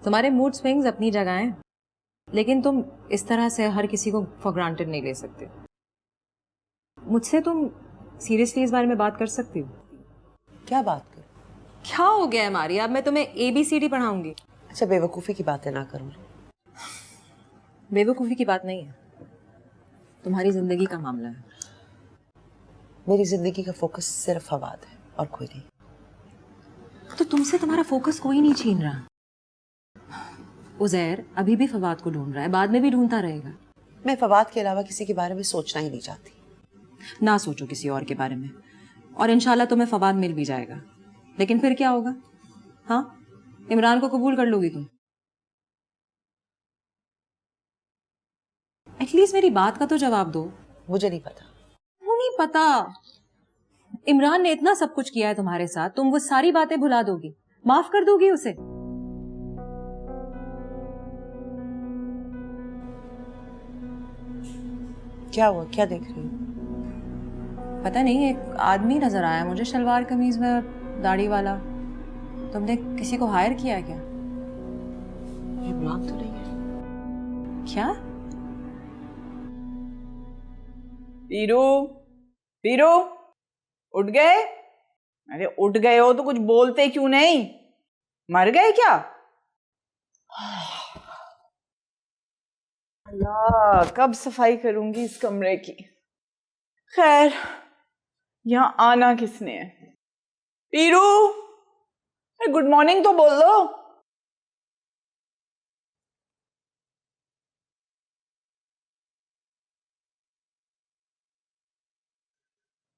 तुम्हारे mood swings अपनी जगह हैं, लेकिन तुम इस तरह से हर किसी को फॉर ग्रांटेड नहीं ले सकते। मुझसे तुम सीरियसली इस बारे में बात कर सकती हो? क्या बात कर? क्या हो गया है मारिया? अब मैं तुम्हें ABCD पढ़ाऊंगी। अच्छा, बेवकूफ़ी की बातें ना करो। बेवकूफ़ी की बात नहीं है, तुम्हारी जिंदगी का मामला है। मेरी जिंदगी का फोकस सिर्फ फवाद है और कोई नहीं। तो तुमसे तुम्हारा फोकस कोई नहीं छीन रहा। उज़ैर अभी भी फवाद को ढूंढ रहा है, बाद में भी ढूंढता रहेगा। मैं फवाद के अलावा किसी के बारे में सोचना ही नहीं चाहती। ना सोचो किसी और के बारे में, और इंशाल्लाह तुम्हें फवाद मिल भी जाएगा। लेकिन फिर क्या होगा? हाँ, इमरान को कबूल कर लोगी तुम? एटलीस्ट मेरी बात का तो जवाब दो। मुझे नहीं पता। वो नहीं पता? इमरान ने इतना सब कुछ किया है तुम्हारे साथ, तुम वो सारी बातें भुला दोगी, माफ कर दोगी उसे? क्या हुआ? क्या देख रही हो? पता नहीं, एक आदमी नजर आया मुझे शलवार कमीज में, दाढ़ी वाला। तुमने किसी को हायर किया है क्या? इमरान तो नहीं है। क्या? पीरू, पीरू, उठ गए? अरे उठ गए हो तो कुछ बोलते क्यों नहीं? मर गए क्या? अल्लाह, कब सफाई करूंगी इस कमरे की। खैर, यहाँ आना किसने है? पीरू, गुड मॉर्निंग तो बोल दो।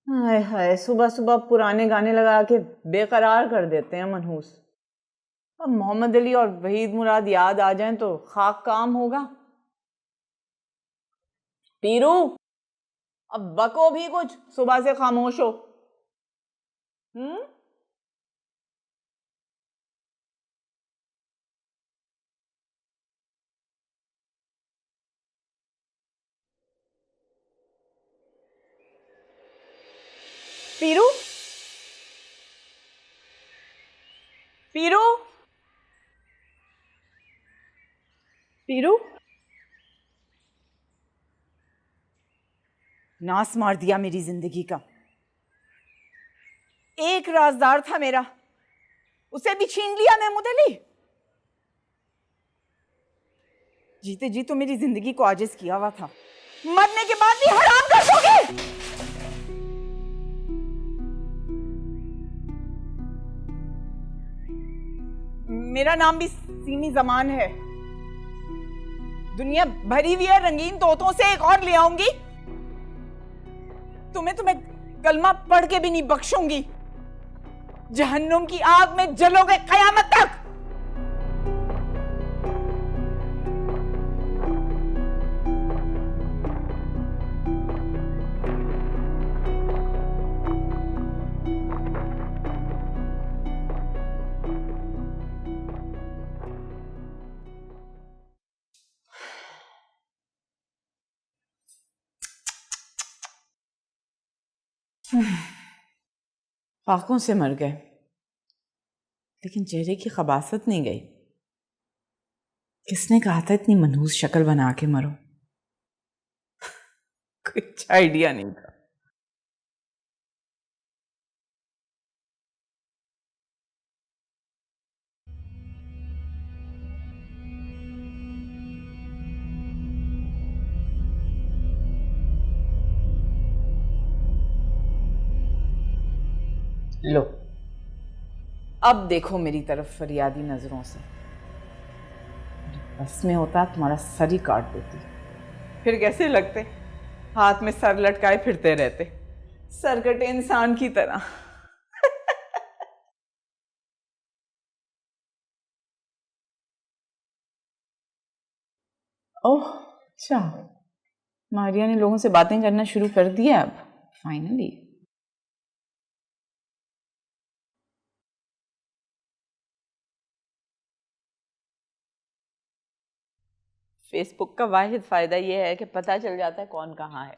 हाय हाय, सुबह सुबह पुराने गाने लगा के बेकरार कर देते हैं मनहूस। अब मोहम्मद अली और वहीद मुराद याद आ जाएं तो खाक काम होगा। पीरू, अब बको भी कुछ, सुबह से खामोश हो। पीरू, पीरू, पीरू, नास मार दिया मेरी जिंदगी का। एक राजदार था मेरा, उसे भी छीन लिया महमूद अली। जीते जी तो मेरी जिंदगी को आजिज किया हुआ था, मरने के बाद भी हराम कर दोगे। मेरा नाम भी सीमी जमान है। दुनिया भरी हुई है रंगीन तोतों से, एक और ले आऊंगी। तुम्हें कलमा पढ़ के भी नहीं बख्शूंगी। जहन्नुम की आग में जलोगे कयामत तक। आंखों से मर गए, लेकिन चेहरे की खबासत नहीं गई। किसने कहा था इतनी मनहूस शक्ल बना के मरो? कुछ आइडिया नहीं था। लो, अब देखो मेरी तरफ फरियादी नजरों से। बस में होता तुम्हारा सर ही काट देती। फिर कैसे लगते? हाथ में सर लटकाए फिरते रहते, सरकटे इंसान की तरह। ओह अच्छा, मारिया ने लोगों से बातें करना शुरू कर दिया अब फाइनली। फेसबुक का वाहिद फायदा यह है कि पता चल जाता है कौन कहाँ है।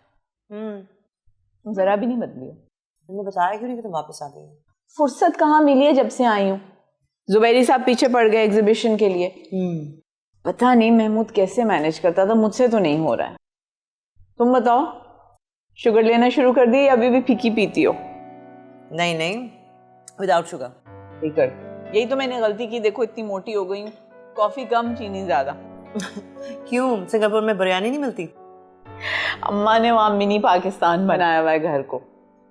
तुम जरा भी नहीं बदली हो। तुमने बताया क्यों नहीं कि तुम वापस आ गई? फुर्सत कहाँ मिली है जब से आई हूँ। जुबैरी साहब पीछे पड़ गए एग्जीबिशन के लिए। पता नहीं महमूद कैसे मैनेज करता था, मुझसे तो नहीं हो रहा है। तुम बताओ, शुगर लेना शुरू कर दी या अभी भी फीकी पीती हो? नहीं नहीं, विदाउट शुगर। ठीक है, यही तो मैंने गलती की, देखो इतनी मोटी हो गई हूँ। कॉफी कम, चीनी ज्यादा। क्यों, सिंगापुर में बिरयानी नहीं मिलती? अम्मा ने वहां मिनी पाकिस्तान बनाया हुआ है घर को।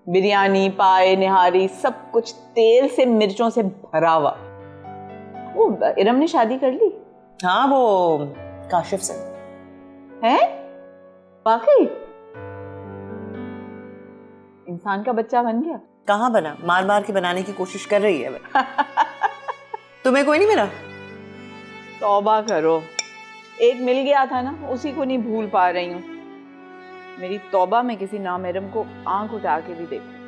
बिरयानी, पाए, निहारी, सब कुछ तेल से मिर्चों से भरा हुआ। वो इरम ने शादी कर ली? हाँ, वो काशिफ से है। वाकई इंसान का बच्चा बन गया? कहाँ बना, मार मार के बनाने की कोशिश कर रही है। तुम्हें कोई नहीं मिला? तौबा करो, एक मिल गया था ना, उसी को नहीं भूल पा रही हूँ। मेरी तौबा में किसी नामहरम को आंख उठा के भी देखो।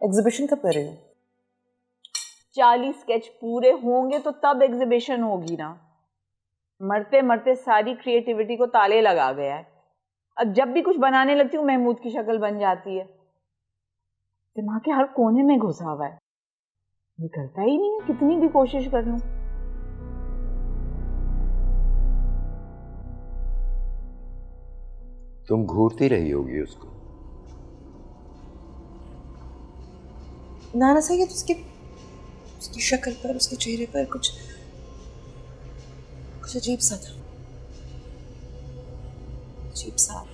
एग्जीबिशन कब कर रही हो? 40 स्केच पूरे होंगे तो तब एग्जीबिशन होगी ना। मरते मरते सारी क्रिएटिविटी को ताले लगा गया है। अब जब भी कुछ बनाने लगती हूँ महमूद की शक्ल बन जाती है। दिमाग के हर कोने में घुसा हुआ है, निकलता ही नहीं है, कितनी भी कोशिश कर लूं। तुम घूरती रही होगी उसको। नाना सही है, तो उसकी शक्ल पर, उसके चेहरे पर कुछ अजीब सा था, अजीब सा।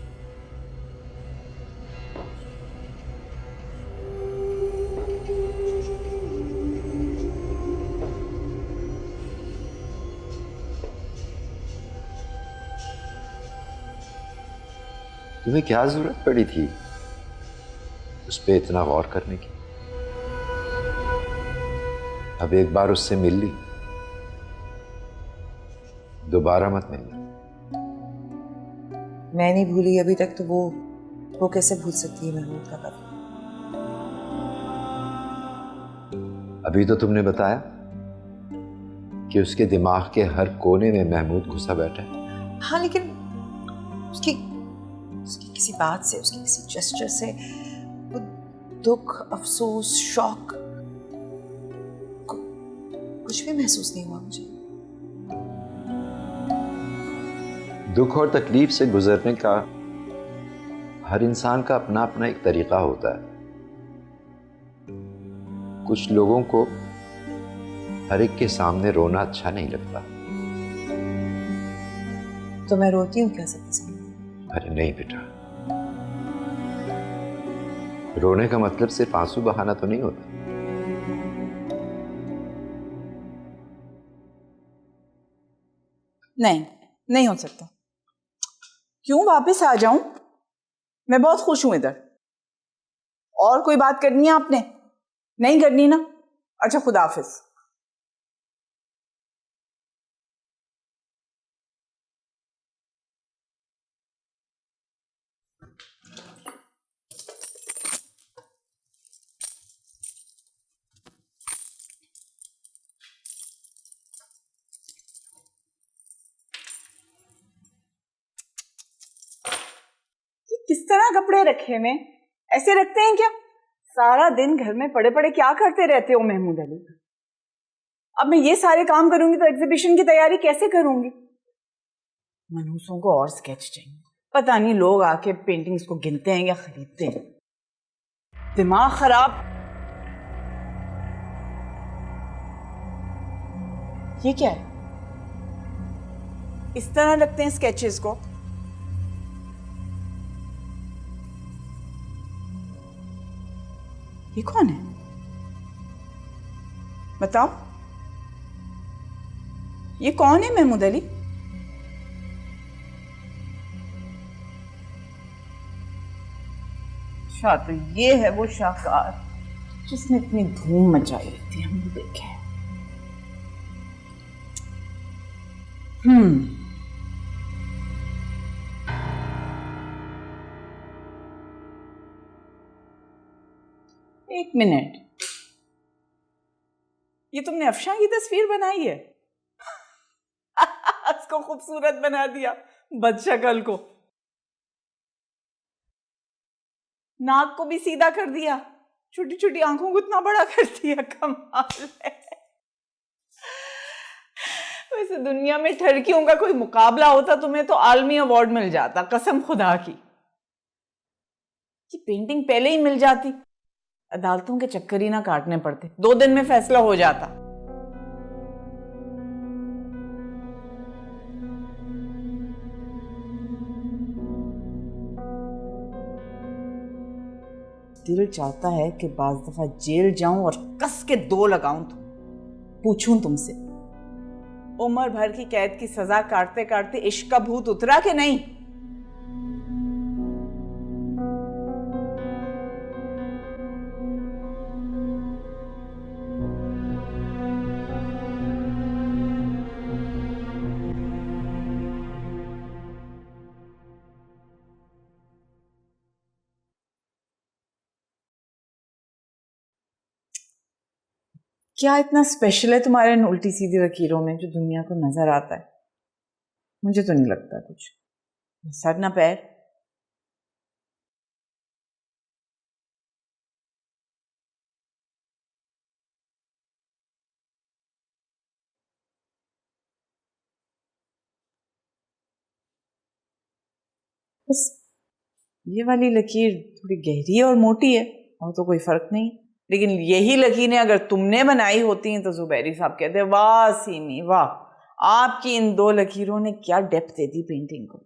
तुम्हें क्या जरूरत पड़ी थी उस पे इतना गौर करने की? अब एक बार उससे मिल ली, दोबारा मत मिलना। मैं नहीं भूली अभी तक, तो वो कैसे भूल सकती है महमूद का कदम? अभी तो तुमने बताया कि उसके दिमाग के हर कोने में महमूद घुसा बैठा है। हाँ, लेकिन उसकी किसी बात से, उसकी किसी जेस्चर से वो दुख, अफसोस, शौक कुछ भी महसूस नहीं हुआ मुझे। दुख और तकलीफ से गुजरने का हर इंसान का अपना अपना एक तरीका होता है। कुछ लोगों को हर एक के सामने रोना अच्छा नहीं लगता। तो मैं रोती हूँ क्या सबके सामने? अरे नहीं बेटा, रोने का मतलब सिर्फ आंसू बहाना तो नहीं होता। नहीं, नहीं हो सकता। क्यों वापस आ जाऊं? मैं बहुत खुश हूं इधर। और कोई बात करनी है आपने? नहीं करनी ना? अच्छा, खुदा हाफिज। किस तरह कपड़े रखे में? ऐसे रखते हैं क्या? सारा दिन घर में पड़े पड़े क्या करते रहते हो महमूद अली? अब मैं ये सारे काम करूंगी तो एग्जीबिशन की तैयारी कैसे करूंगी? मनहूसों को और स्केच चाहिए। पता नहीं लोग आके पेंटिंग्स को गिनते हैं या खरीदते हैं। दिमाग खराब। ये क्या है? इस तरह रखते हैं स्केचेस को? ये कौन है? बताओ, ये कौन है महमूद अली? अच्छा, तो ये है वो शाहकार जिसने इतनी धूम मचाई थी, हमने देखे। एक मिनट, ये तुमने अफशां की तस्वीर बनाई है? उसको खूबसूरत बना दिया, बदशक्ल को। नाक को भी सीधा कर दिया। छोटी छोटी आंखों को इतना बड़ा करती है, कमाल है। वैसे दुनिया में ठरकियों का कोई मुकाबला होता तुम्हें तो आलमी अवार्ड मिल जाता, कसम खुदा की। ये पेंटिंग पहले ही मिल जाती, अदालतों के चक्कर ही ना काटने पड़ते, 2 दिन में फैसला हो जाता। दिल चाहता है कि बाज दफा जेल जाऊं और कस के 2 लगाऊं। तो पूछूं तुमसे, उम्र भर की कैद की सजा काटते काटते इश्क का भूत उतरा कि नहीं? क्या इतना स्पेशल है तुम्हारे इन उल्टी सीधी लकीरों में जो दुनिया को नजर आता है? मुझे तो नहीं लगता कुछ। सर ना पैर। बस ये वाली लकीर थोड़ी गहरी है और मोटी है, और तो कोई फर्क नहीं। लेकिन यही लकीरें अगर तुमने बनाई होती हैं तो जुबैरी साहब कहते वाह सीमी वाह, आपकी इन 2 लकीरों ने क्या डेप्थ दे दी पेंटिंग को।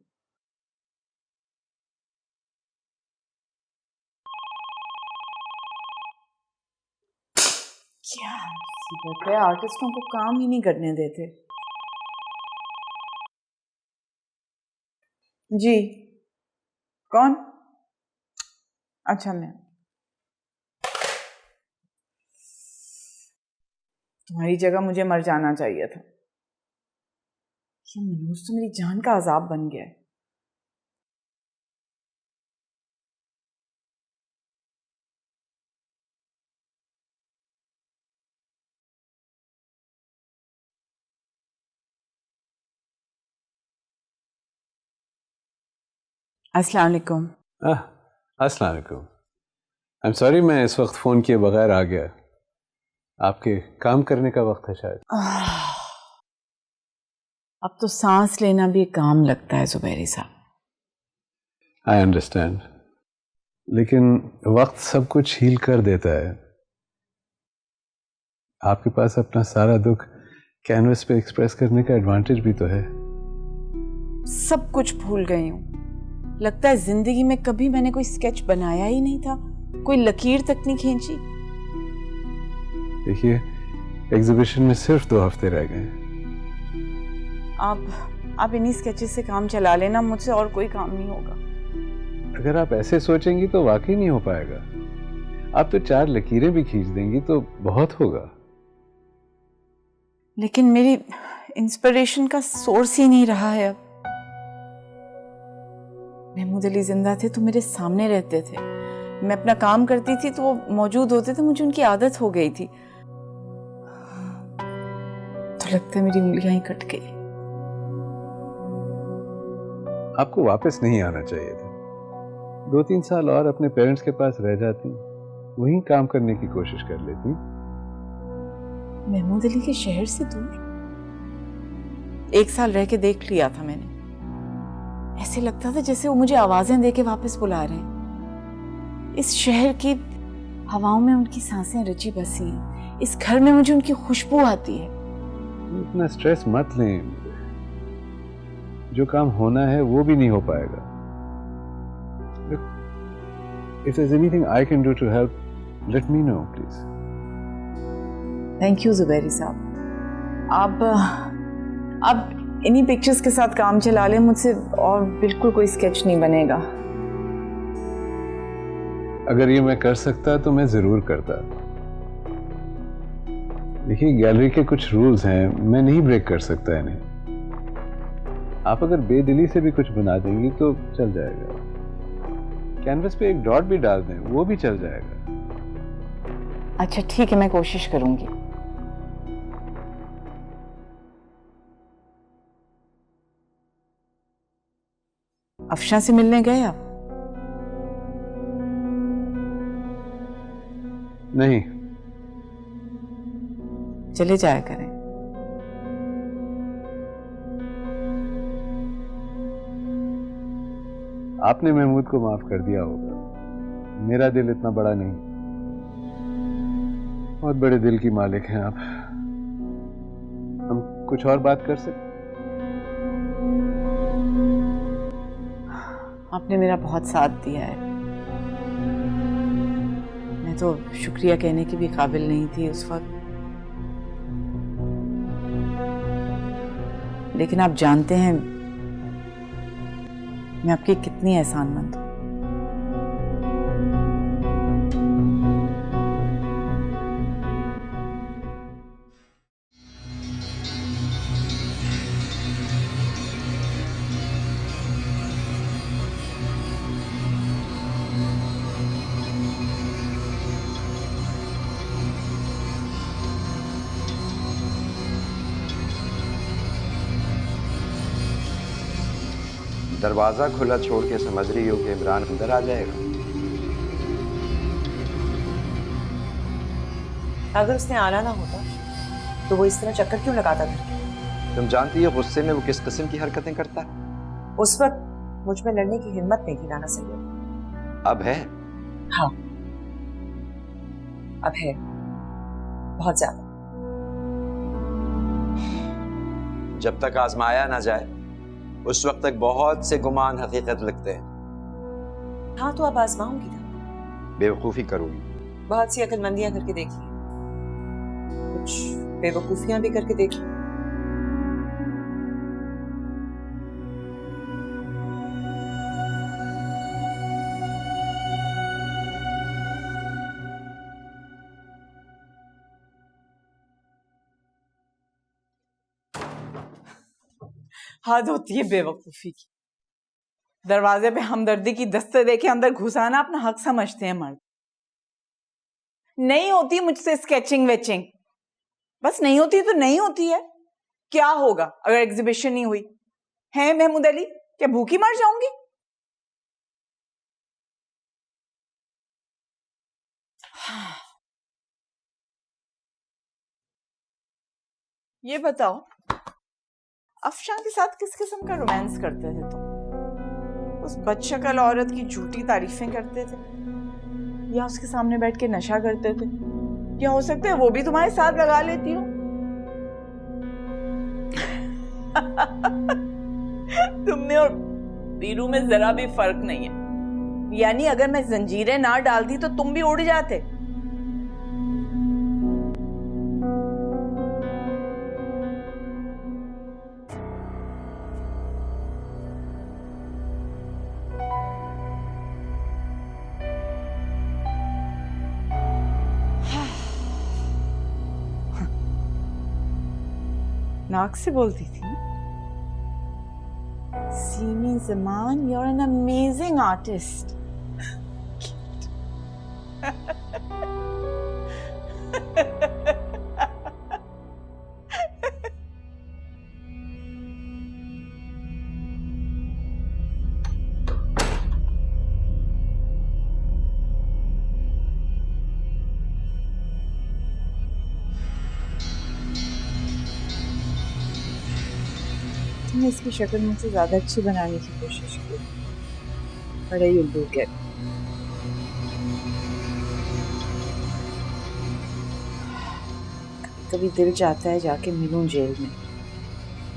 क्या मुसीबत है, आर्टिस्टों को काम ही नहीं करने देते। जी कौन? अच्छा मैं, तुम्हारी जगह मुझे मर जाना चाहिए था। ये मनोज तो मेरी जान का अजाब बन गया है। अस्सलाम वालेकुम। अस्सलाम वालेकुम। आई एम सॉरी, मैं इस वक्त फ़ोन किए बगैर आ गया। आपके काम करने का वक्त है शायद। अब तो सांस लेना भी एक काम लगता है जुबैरी साहब। आई अंडरस्टैंड, लेकिन वक्त सब कुछ हील कर देता है। आपके पास अपना सारा दुख कैनवस पे एक्सप्रेस करने का एडवांटेज भी तो है। सब कुछ भूल गई हूँ। लगता है जिंदगी में कभी मैंने कोई स्केच बनाया ही नहीं था, कोई लकीर तक नहीं खींची। देखिए, एग्जीबिशन में सिर्फ 2 हफ्ते रह गए। आप इन्हीं स्केचेस से काम चला लेना, मुझसे और कोई काम नहीं होगा। अगर आप ऐसे सोचेंगी तो वाकई नहीं हो पाएगा। आप तो 4 लकीरें भी खींच देंगी तो बहुत होगा। लेकिन मेरी इंस्पिरेशन का सोर्स ही नहीं रहा है अब। महमूद अली जिंदा थे तो मेरे सामने रहते थे, मैं अपना काम करती थी तो वो मौजूद होते थे, मुझे उनकी आदत हो गई थी। तो लगता है मेरी उंगलियां ही कट गई। आपको वापस नहीं आना चाहिए था। 2-3 साल और अपने पेरेंट्स के पास रह जाती, वहीं काम करने की कोशिश कर लेती। महमूद अली के शहर से दूर 1 साल रह के देख लिया था मैंने। ऐसे लगता था जैसे वो मुझे आवाजें देके वापस बुला रहे हैं। इस शहर की हवाओं में उनकी सांसें रची बसी हैं, इस घर में मुझे उनकी खुशबू आती है। इतना स्ट्रेस मत लें, जो काम होना है वो भी नहीं हो पाएगा। If there's anything I can do to help, let me know, please. Thank you Zubairi साहब। आप इन्हीं पिक्चर्स के साथ काम चला लें, मुझसे और बिल्कुल कोई स्केच नहीं बनेगा। अगर ये मैं कर सकता तो मैं जरूर करता। देखिए, गैलरी के कुछ रूल्स हैं, मैं नहीं ब्रेक कर सकता इन्हें। आप अगर बेदिली से भी कुछ बना देंगी तो चल जाएगा। कैनवस पे एक डॉट भी डाल दें, वो भी चल जाएगा। अच्छा ठीक है, मैं कोशिश करूंगी। अफशा से मिलने गए आप? नहीं, चले जाया करें। आपने महमूद को माफ कर दिया होगा, मेरा दिल इतना बड़ा नहीं। बहुत बड़े दिल की मालिक हैं आप। हम कुछ और बात कर सकते? आपने मेरा बहुत साथ दिया है। मैं तो शुक्रिया कहने की भी काबिल नहीं थी उस वक्त, लेकिन आप जानते हैं मैं आपकी कितनी एहसानमंद हूं। दरवाजा खुला छोड़ के समझ रही हो कि इमरान अंदर आ जाएगा? अगर उसने आना ना होता तो वो इस तरह चक्कर क्यों लगाता था? तुम जानती हो गुस्से में वो किस किस्म की हरकतें करता है? उस वक्त मुझ में लड़ने की हिम्मत नहीं थी नाना सैयद। अब है? हाँ, अब है, बहुत ज्यादा। जब तक आजमाया ना जाए उस वक्त तक बहुत से गुमान हकीकत लगते हैं। हाँ, तो अब आजमाऊंगी ना। बेवकूफी करूंगी? बहुत सी अक्लमंदियां करके देख ली, कुछ बेवकूफियां भी करके देख ली। हद होती है बेवकूफी की। दरवाजे पे हमदर्दी की दस्ते देके अंदर घुसाना अपना हक समझते हैं मर्द। नहीं होती मुझसे स्केचिंग वेचिंग, बस नहीं होती तो नहीं होती है। क्या होगा अगर एग्जीबिशन नहीं हुई? है महमूद अली, क्या भूखी मर जाऊंगी? ये बताओ, अफशान के साथ किस किस्म का रोमांस करते थे तुम? उस बदशक्ल औरत की झूठी तारीफें करते थे, या उसके सामने बैठ के नशा करते थे, या हो सकता है वो भी तुम्हारे साथ लगा लेती हो? तुमने और वीरू में जरा भी फर्क नहीं है। यानी अगर मैं जंजीरें ना डालती तो तुम भी उड़ जाते। नाक से बोलती थी ना। Semi Zaman, you're an amazing artist. तुमने इसकी शक्ल मुझसे ज्यादा अच्छी बनाने की कोशिश की, बड़े यू डू गेट। कभी दिल चाहता है जाके मिलूं जेल में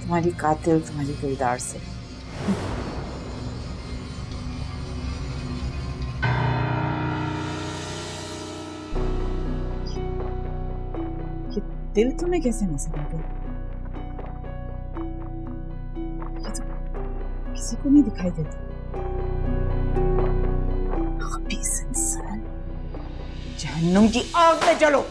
तुम्हारी कातिल, तुम्हारी दिलदार से। ये दिल तुम्हें कैसे नजर आ गया? किसी को नहीं दिखाई देता। खबीस इंसान, जहन्नुम की आग में चलो।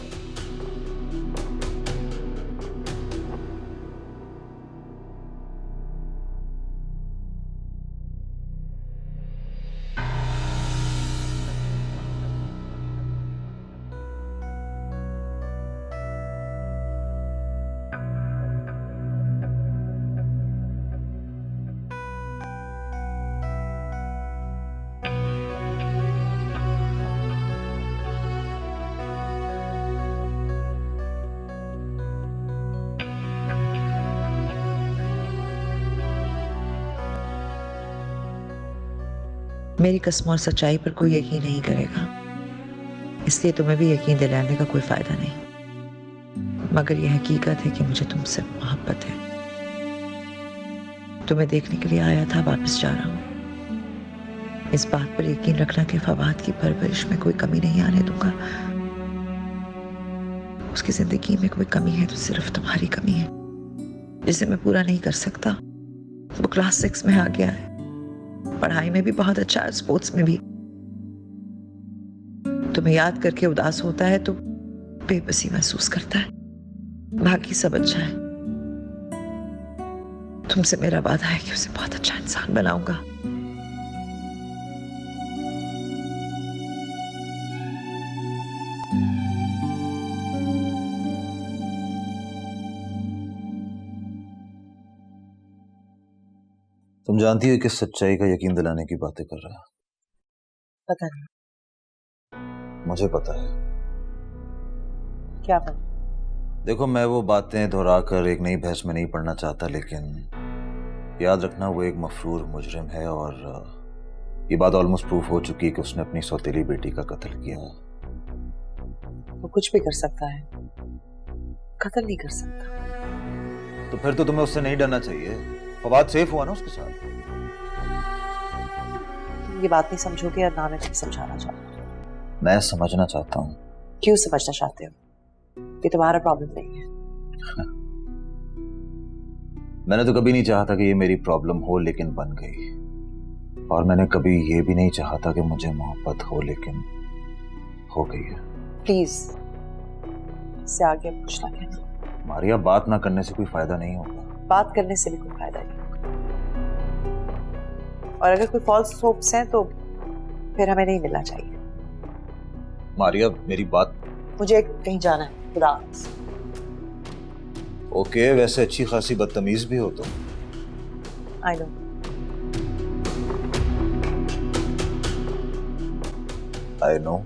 मेरी कसम और सच्चाई पर कोई यकीन नहीं करेगा, इसलिए तुम्हें भी यकीन दिलाने का कोई फायदा नहीं। मगर यह हकीकत है कि मुझे तुमसे मोहब्बत है। तुम्हें देखने के लिए आया था, वापस जा रहा हूं। इस बात पर यकीन रखना कि फवाद की परवरिश में कोई कमी नहीं आने दूंगा। उसकी जिंदगी में कोई कमी है तो सिर्फ तुम्हारी कमी है, जिसे मैं पूरा नहीं कर सकता। वो क्लास 6 में आ गया है, पढ़ाई में भी बहुत अच्छा है, स्पोर्ट्स में भी। तुम्हें याद करके उदास होता है तो बेबसी महसूस करता है, बाकी सब अच्छा है। तुमसे मेरा वादा है कि उसे बहुत अच्छा इंसान बनाऊंगा। तुम जानती हो किस सच्चाई का यकीन दिलाने की बातें कर रहा है? पता नहीं। मुझे पता है। क्या पता? देखो, मैं वो बातें दोहरा कर एक नई बहस में नहीं पढ़ना चाहता, लेकिन याद रखना वो एक मफरूर मुजरिम है और ये बात ऑलमोस्ट प्रूफ हो चुकी है कि उसने अपनी सौतेली बेटी का कत्ल किया। वो कुछ भी कर सकता है, कत्ल नहीं कर सकता। तो फिर तो तुम्हें उससे नहीं डरना चाहिए। फवाद सेफ हुआ ना उसके साथ। तुम ये बात नहीं समझोगे और ना मैं तुम्हें समझाना चाहता हूँ। मैं समझना चाहता हूँ। क्यों समझना चाहते हो? ये तुम्हारा प्रॉब्लम नहीं है। मैंने तो कभी नहीं चाहा था कि ये मेरी प्रॉब्लम हो, लेकिन बन गई। और मैंने कभी ये भी नहीं चाहा था कि मुझे मोहब्बत हो, लेकिन हो गई है। प्लीज इससे आगे अब कुछ ना कहना। मारिया, बात ना करने से कोई फायदा नहीं होगा। बात करने से भी कोई फायदा नहीं, और अगर कोई फॉल्स होप्स हैं तो फिर हमें नहीं मिलना चाहिए। मारिया, मेरी बात। मुझे कहीं जाना है, खुदा हाफिज़। ओके, वैसे अच्छी खासी बदतमीज भी हो तुम। I know. I know.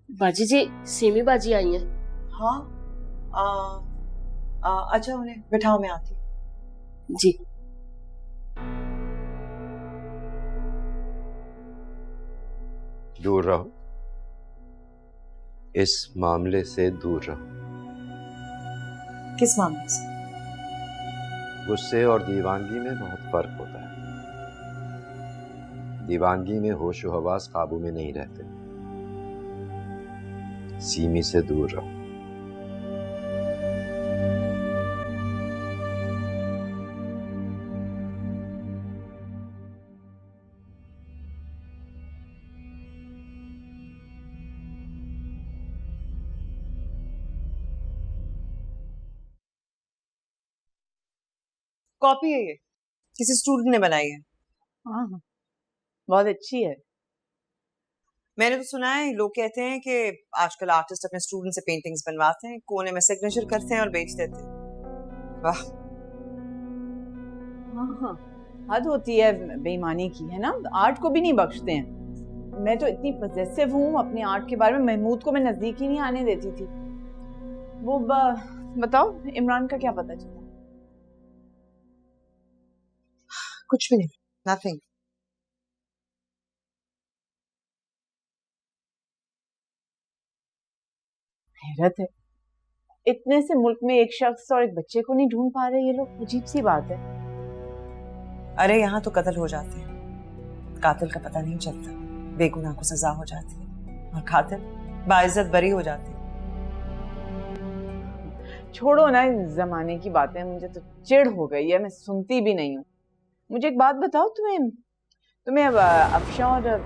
बाजी जी, सीमी बाजी आई है। हाँ, अच्छा उन्हें बिठाओ, मैं आती हूँ। जी। दूर रहो, इस मामले से दूर रहो। किस मामले से? गुस्से और दीवानगी में बहुत फर्क होता है। दीवानगी में होश और हवास काबू में नहीं रहते। सीमी से दूर रहो। कॉपी है ये, किसी स्टूडेंट ने बनाई है। हाँ, बहुत अच्छी है। मैंने तो सुना है, लोग कहते हैं कि आजकल आर्टिस्ट अपने स्टूडेंट से पेंटिंग्स बनवाते हैं, कोने में सिग्नेचर करते हैं और बेच देते हैं। वाह। हाँ, हद होती है बेईमानी की, है ना? आर्ट को भी नहीं बख्शते हैं। मैं तो इतनी पजेसिव हूँ अपने आर्ट के बारे में, महमूद को मैं नजदीक ही नहीं आने देती थी। वो बताओ, इमरान का क्या पता चला? कुछ भी नहीं, नथिंग। हैरत है, इतने से मुल्क में एक शख्स और एक बच्चे को नहीं ढूंढ पा रहे ये लोग। अजीब सी बात है। अरे यहाँ तो कत्ल हो जाते हैं, कातिल का पता नहीं चलता, बेगुनाह को सजा हो जाती है, और कातिल बाइज्जत बरी हो जाती है। छोड़ो ना इस जमाने की बातें, मुझे तो चिढ़ हो गई है, मैं सुनती भी नहीं हूँ। मुझे एक बात बताओ, तुम्हें अफशा और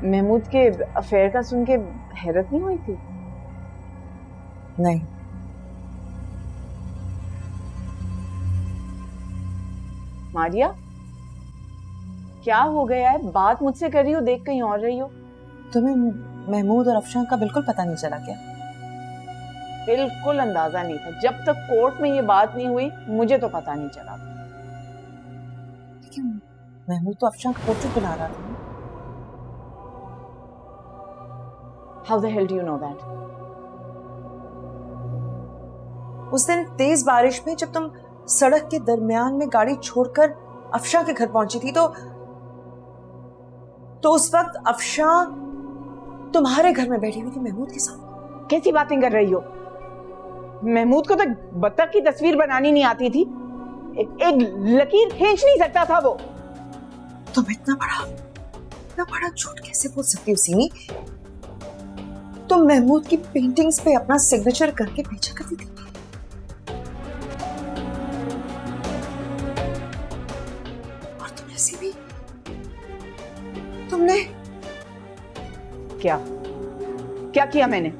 महमूद के अफेयर का सुन के हैरत नहीं हुई थी? नहीं। मारिया, क्या हो गया है? बात मुझसे कर रही हो, देख कहीं और रही हो। तुम्हें महमूद और अफशान का बिल्कुल पता नहीं चला क्या? बिल्कुल अंदाजा नहीं था। जब तक कोर्ट में ये बात नहीं हुई मुझे तो पता नहीं चला। लेकिन महमूद तो अफशान को पोर्ट्रेट बना रहा था। How the hell do you know that? उस दिन तेज बारिश में जब तुम सड़क के दरमियान में गाड़ी छोड़कर अफशा के घर पहुंची थी तो उस वक्त अफशा तुम्हारे घर में बैठी हुई थी महमूद के साथ। कैसी बातें कर रही हो? महमूद को तो बत्तख की तस्वीर बनानी नहीं आती थी, एक लकीर खींच नहीं सकता था वो। तुम इतना बड़ा झूठ कैसे बोल सकती हो सीमी? तुम महमूद की पेंटिंग्स पे अपना सिग्नेचर करके भेजा करती थी। और तुम ऐसे भी तुमने क्या क्या किया मैंने?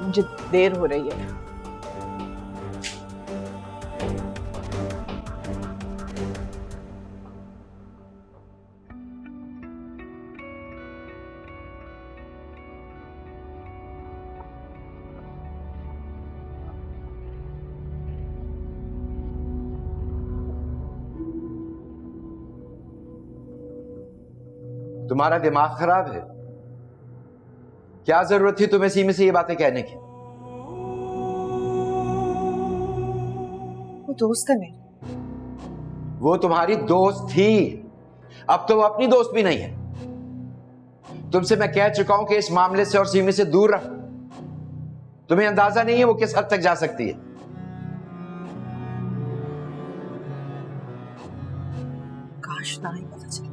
मुझे देर हो रही है। तुम्हारा दिमाग खराब है? क्या जरूरत थी तुम्हें सीमी से ये बातें कहने की? वो दोस्त है मेरी। वो तुम्हारी दोस्त थी, अब तो वो अपनी दोस्त भी नहीं है। तुमसे मैं कह चुका हूं कि इस मामले से और सीमी से दूर रहो। तुम्हें अंदाजा नहीं है वो किस हद तक जा सकती है। काश ना ही पता चले।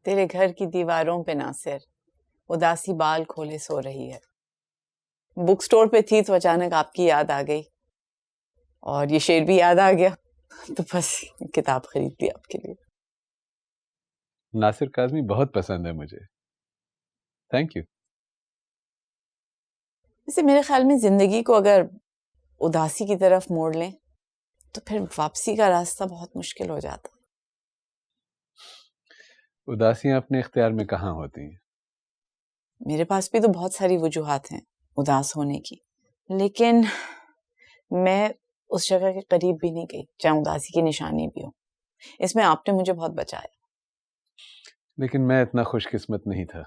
तेरे घर की दीवारों पे नासिर उदासी बाल खोले सो रही है। बुक स्टोर पे थी तो अचानक आपकी याद आ गई और ये शेर भी याद आ गया तो बस किताब खरीद ली आपके लिए। नासिर काज़मी बहुत पसंद है मुझे। Thank you. वैसे मेरे ख्याल में जिंदगी को अगर उदासी की तरफ मोड़ लें तो फिर वापसी का रास्ता बहुत मुश्किल हो जाता। उदासियां अपने इख्तियार में कहाँ होती हैं? मेरे पास भी तो बहुत सारी वजूहात हैं उदास होने की, लेकिन मैं उस जगह के करीब भी नहीं गई जहाँ उदासी की निशानी भी हो। इसमें आपने मुझे बहुत बचाया। लेकिन मैं इतना खुशकिस्मत नहीं था,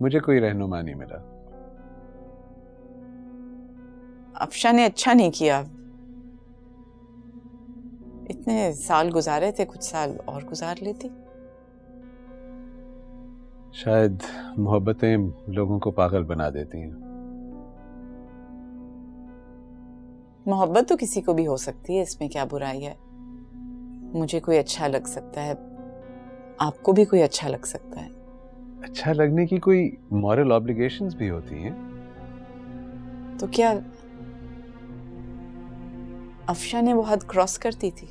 मुझे कोई रहनुमा नहीं मिला। अफशा ने अच्छा नहीं किया। इतने साल गुजारे थे, कुछ साल और गुजार लेती। शायद मोहब्बतें लोगों को पागल बना देती हैं। मोहब्बत तो किसी को भी हो सकती है, इसमें क्या बुराई है? मुझे कोई अच्छा लग सकता है, आपको भी कोई अच्छा लग सकता है। अच्छा लगने की कोई मॉरल ऑब्लिगेशंस भी होती हैं। तो क्या अफशा ने वो हद क्रॉस करती थी?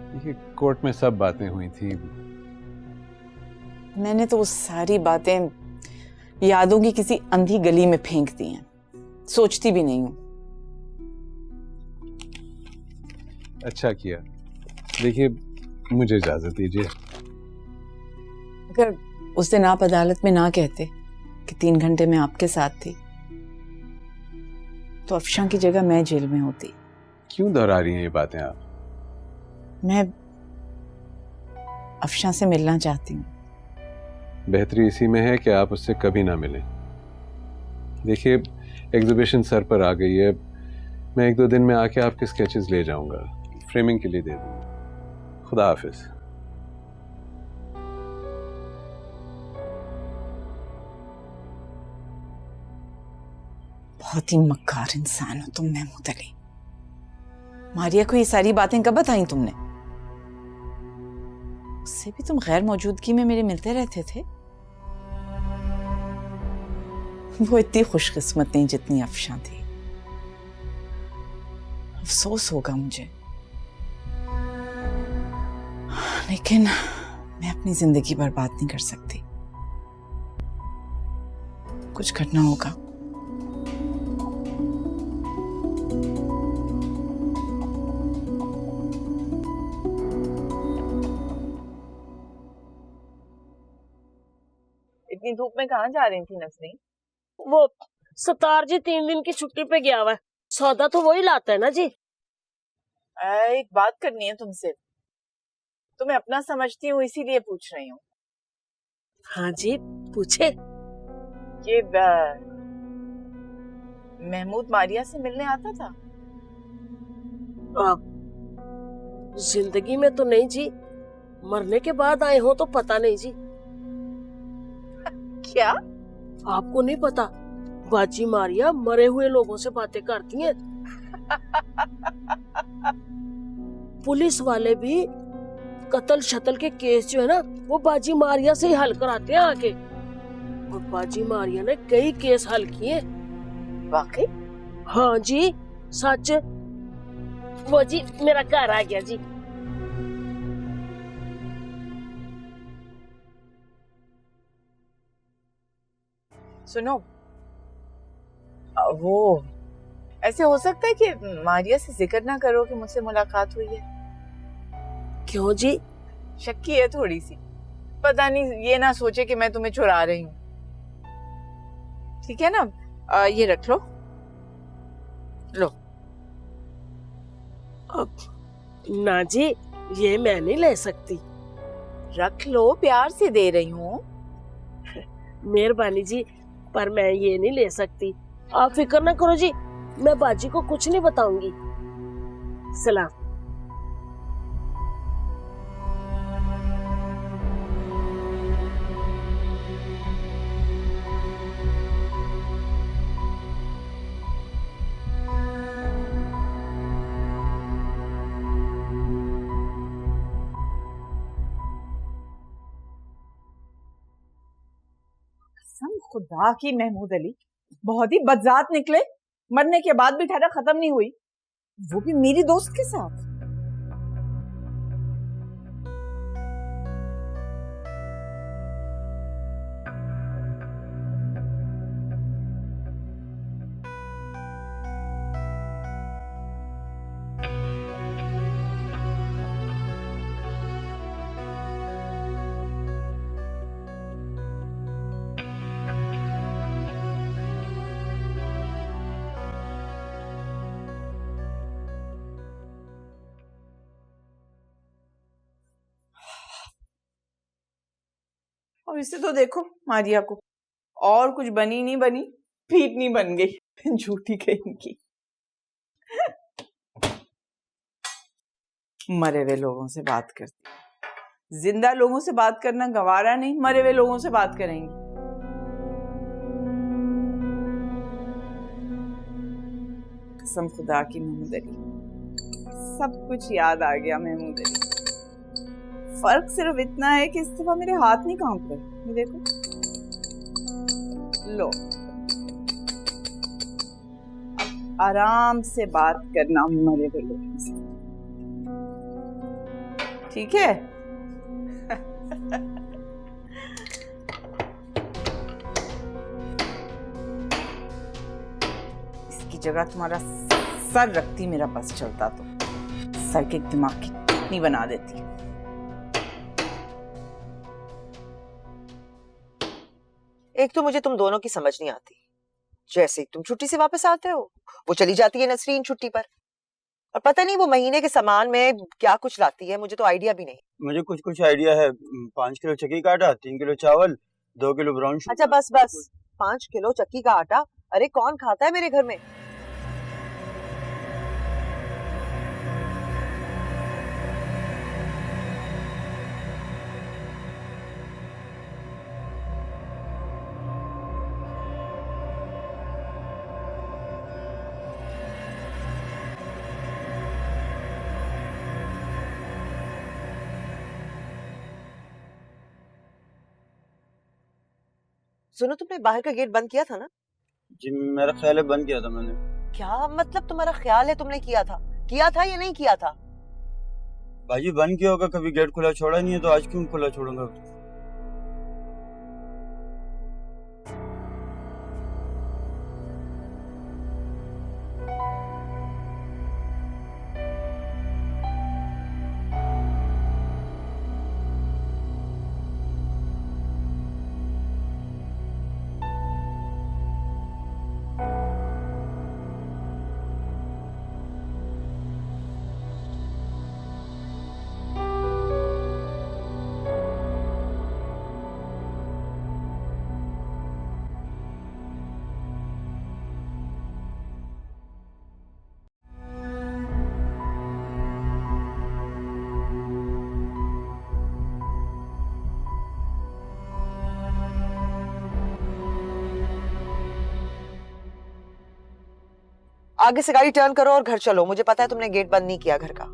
देखिए, कोर्ट में सब बातें हुई थी। मैंने तो वो सारी बातें यादों की किसी अंधी गली में फेंक दी हैं, सोचती भी नहीं हूं। अच्छा किया। देखिए, मुझे इजाजत दीजिए। अगर उस दिन आप अदालत में ना कहते कि 3 घंटे में आपके साथ थी तो अफशा की जगह मैं जेल में होती। क्यों दोहरा रही हैं ये बातें आप? मैं अफशा से मिलना चाहती हूँ। बेहतरी इसी में है कि आप उससे कभी ना मिलें। देखिए, एग्जीबिशन सर पर आ गई है। मैं 1-2 दिन में आके आपके स्केचेस ले जाऊंगा, फ्रेमिंग के लिए दे दूंगा। खुदा हाफिज। बहुत ही मक्कार इंसान हो तुम महमूद अली। मारिया को ये सारी बातें कब बताई तुमने? उससे भी तुम गैर मौजूदगी में मेरे मिलते रहते थे। वो इतनी खुशकिस्मत नहीं जितनी अफशा थी। अफसोस होगा मुझे, लेकिन मैं अपनी जिंदगी बर्बाद नहीं कर सकती। कुछ करना होगा। इतनी धूप में कहाँ जा रही थी नसरीन? वो सतार जी 3 दिन की छुट्टी पे गया हुआ है, सौदा तो वही लाता है ना जी। एक बात करनी है तुमसे, तुम्हें अपना समझती हूँ इसीलिए पूछ रही हूँ। हाँ जी पूछे। ये महमूद मारिया से मिलने आता था? आप जिंदगी में तो नहीं जी, मरने के बाद आए हो तो पता नहीं जी। क्या? आपको नहीं पता, बाजी मारिया मरे हुए लोगों से बातें करती हैं। पुलिस वाले भी कत्ल शतल के केस जो है ना वो बाजी मारिया से ही हल कराते हैं आके, और बाजी मारिया ने कई केस हल किए। वाकई? हाँ जी सच। वो जी मेरा घर आ गया जी। सुनो, वो ऐसे हो सकता है कि मारिया से जिक्र ना करो कि मुझसे मुलाकात हुई है? क्यों जी? शक्की है थोड़ी सी, पता नहीं ये ना सोचे कि मैं तुम्हें चुरा रही हूँ। ठीक है ना, ये रख लो। लो। अब ना जी ये मैं नहीं ले सकती। रख लो, प्यार से दे रही हूँ। मेहरबानी जी, पर मैं ये नहीं ले सकती। आप फिक्र ना करो जी, मैं बाजी को कुछ नहीं बताऊंगी। सलाम। कसम खुदा की महमूद अली बहुत ही बदजात निकले। मरने के बाद भी ठहरा खत्म नहीं हुई, वो भी मेरी दोस्त के साथ। और इसे तो देखो मारिया को, और कुछ बनी नहीं बनी, पीटनी बन गई झूठी कहीं की। मरे हुए लोगों से बात करती, जिंदा लोगों से बात करना गवारा नहीं, मरे हुए लोगों से बात करेंगी। कसम खुदा की महमूद अली, सब कुछ याद आ गया महमूद अली। फर्क सिर्फ इतना है कि इस दफा मेरे हाथ नहीं कांप रहे। ये देखो, लो अब आराम से बात करना मरे हुए लोगों से, ठीक है? इसकी जगह तुम्हारा सर रखती मेरा बस चलता तो सर के दिमाग की चटनी बना देती। एक तो मुझे तुम दोनों की समझ नहीं आती। जैसे तुम छुट्टी से वापस आते हो वो चली जाती है नसरीन छुट्टी पर, और पता नहीं वो महीने के सामान में क्या कुछ लाती है, मुझे तो आइडिया भी नहीं। मुझे कुछ कुछ आइडिया है। 5 किलो चक्की का आटा, 3 किलो चावल, 2 किलो ब्राउन शुगर। अच्छा बस बस, 5 किलो चक्की का आटा? अरे कौन खाता है मेरे घर में? सुनो, तुमने बाहर का गेट बंद किया था ना? जी मेरा ख्याल है बंद किया था मैंने। क्या मतलब तुम्हारा ख्याल है तुमने किया था या नहीं किया था? भाजी बंद किया होगा, कभी गेट खुला छोड़ा नहीं है, तो आज क्यों खुला छोड़ूंगा? आगे से गाड़ी टर्न करो और घर चलो। मुझे पता है तुमने गेट बंद नहीं किया घर का।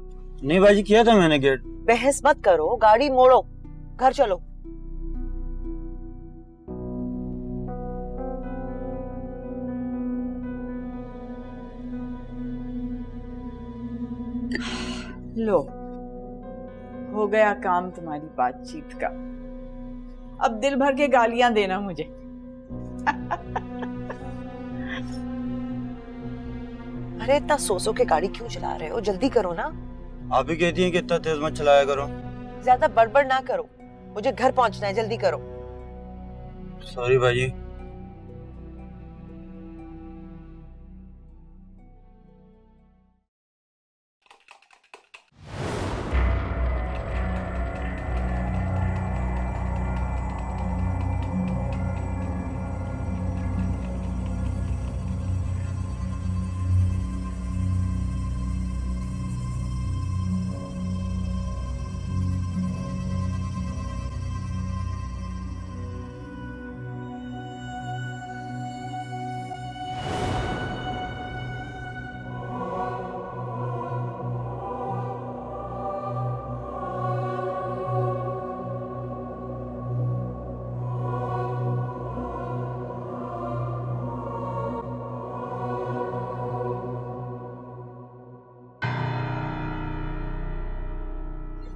नहीं बाजी, किया था मैंने गेट। बहस मत करो, गाड़ी मोड़ो, घर चलो। लो, हो गया काम तुम्हारी बातचीत का। अब दिल भर के गालियां देना मुझे। अरे इतना सो के गाड़ी क्यों चला रहे हो? जल्दी करो ना। आप ही कहती हैं कि इतना तेज मत चलाया करो। ज्यादा बड़बड़ ना करो, मुझे घर पहुंचना है, जल्दी करो। सॉरी बाजी।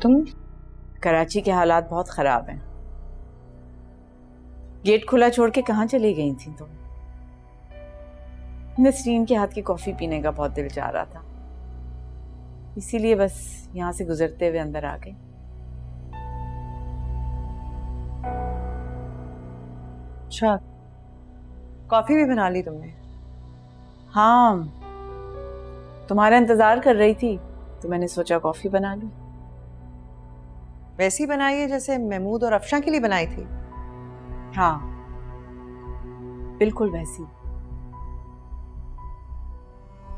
तुम, कराची के हालात बहुत खराब हैं। गेट खुला छोड़ के कहाँ चली गई थी तुम? नसरीन के हाथ की कॉफी पीने का बहुत दिल चाह रहा था, इसीलिए बस यहाँ से गुजरते हुए अंदर आ गई। अच्छा, कॉफी भी बना ली तुमने? हाँ, तुम्हारा इंतजार कर रही थी तो मैंने सोचा कॉफी बना लूं। वैसी बनाई है जैसे महमूद और अफशा के लिए बनाई थी? हाँ, बिल्कुल वैसी।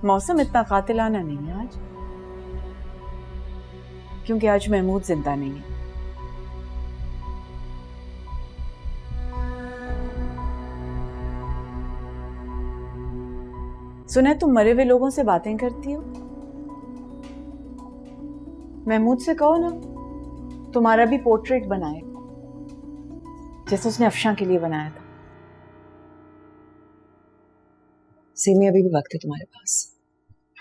मौसम इतना कातिलाना नहीं है आज, क्योंकि आज महमूद जिंदा नहीं है। सुना है तुम मरे हुए लोगों से बातें करती हो। महमूद से कहो ना तुम्हारा भी पोर्ट्रेट बनाए, जैसे उसने अफशा के लिए बनाया था। सीमी, अभी भी वक्त है तुम्हारे पास।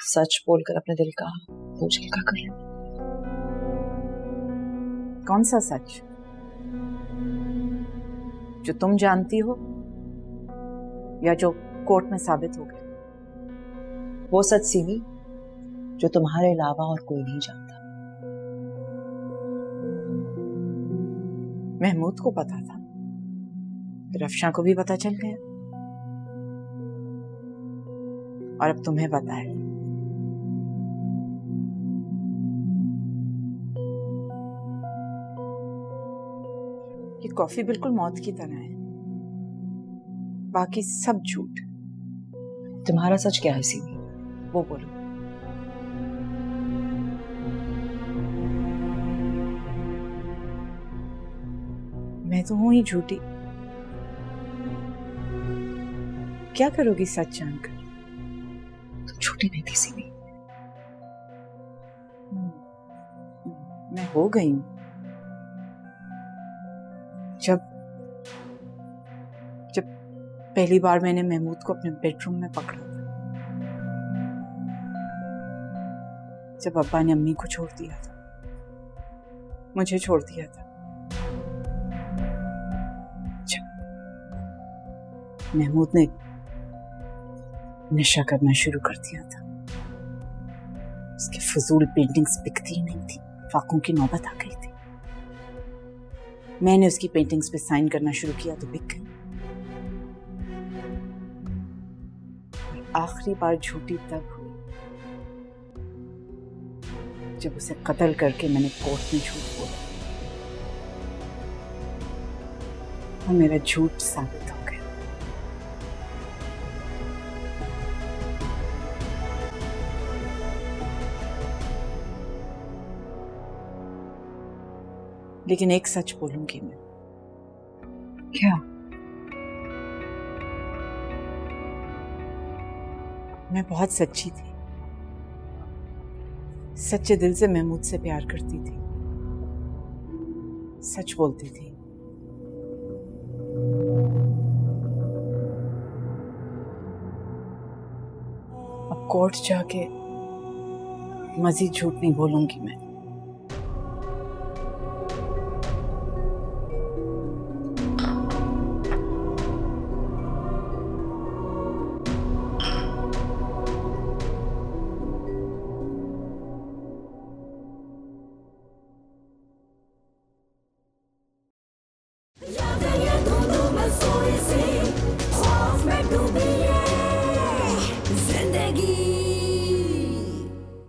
सच बोलकर अपने दिल का बोझ हल्का कर लो। कौन सा सच? जो तुम जानती हो या जो कोर्ट में साबित हो गया? वो सच सीमी जो तुम्हारे अलावा और कोई नहीं जानता। महमूद को पता था, फिर अफशा को भी पता चल गया, और अब तुम्हें पता है। ये कॉफी बिल्कुल मौत की तरह है, बाकी सब झूठ। तुम्हारा सच क्या है सीमी? वो बोलो। मैं तो हूं ही झूठी। क्या करोगी सच जानकर? तुम झूठी नहीं थी सीमी। मैं हो गई हूं। जब पहली बार मैंने महमूद को अपने बेडरूम में पकड़ा था, जब अब्बा ने अम्मी को छोड़ दिया था, मुझे छोड़ दिया था, महमूद ने नशा करना शुरू कर दिया था। उसके फजूल पेंटिंग्स बिकती ही नहीं थी, फाकों की नौबत आ गई थी। मैंने उसकी पेंटिंग्स पे साइन करना शुरू किया तो बिक गई। आखिरी बार झूठी तब हुई जब उसे कत्ल करके मैंने कोर्ट में झूठ बोला और मेरा झूठ साबित हो गया। लेकिन एक सच बोलूंगी मैं। क्या? मैं बहुत सच्ची थी, सच्चे दिल से महमूद से प्यार करती थी, सच बोलती थी। अब कोर्ट जाके मजीद झूठ नहीं बोलूंगी मैं। जिंदगी